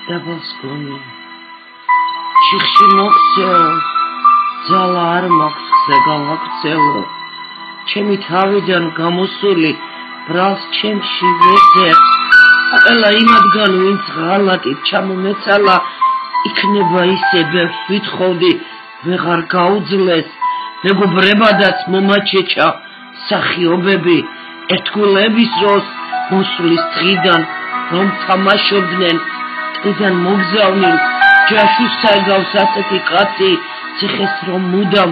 დაბალს გონი ჩიხში მოხსეო ძალა არ მაქვს ხზე გავაქცელო ჩემი თავიდან გამოსული ბრალს ჩემში ვეძებ ყველა იმადგან ვინც ღალატით ჩამომეცალა იქნება ისე ბევრს ვითხოვდი ვეღარ გაუძლეს მეგობრებადაც მომაჩეჩა სახიობები ერთგულების დროს მოსulis დღიდან რომ თამაშობდნენ ტყიდან მოგზავნილ ჯაშუს საერთავს ასეთი კაცი ციხეს რომ მუდამ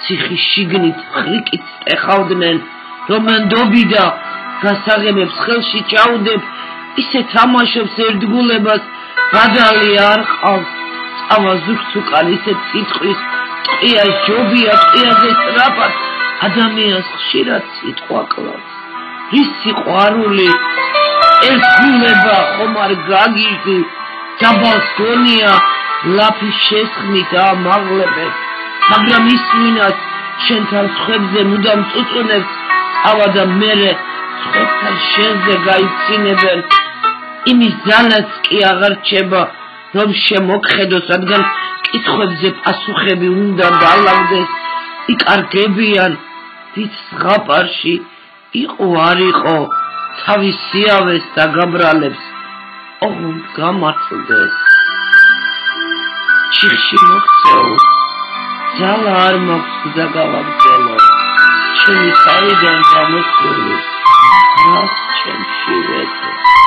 ციხის შიგნით ხრიკით ეხავდნენ რომ ნდობიდა გასაღებებს ხელში ჭაუდებ ისე თამაშობს ერთგულებას გადალი არ ყავს წავა ზურგს უკან ისე წიწვის ტყია ჯობია ტყიაზე სწრაფად ადამიანს ხშირად სიტყვა კლავს რის სიყვარული ერთგულება ხომ არ გაგიჟდი დაბალს გონია ლაფის შესხმით ამაღლებებს მაგრამ ის ვინაც შენთან სხვებზე მუდამ წუწუნებს წავა და მერე სხვებთან შენზე გაიცინებენ იმის ძალაც კი აღარ რჩება რომ შემოგხედოს რადგან კითხვებზე პასუხები უნდა დალაგდეს იკარგებიან დიდ ზღაპარში იყო არ იყო თავის სიავეს და გაბრალებს ოღონდ გამართლდეს ჩიხში მოხსეო ძალა არ მაქვს და გავაგრძელო ჩემი თავიდან გამოსული რას ჩემში ვეძებ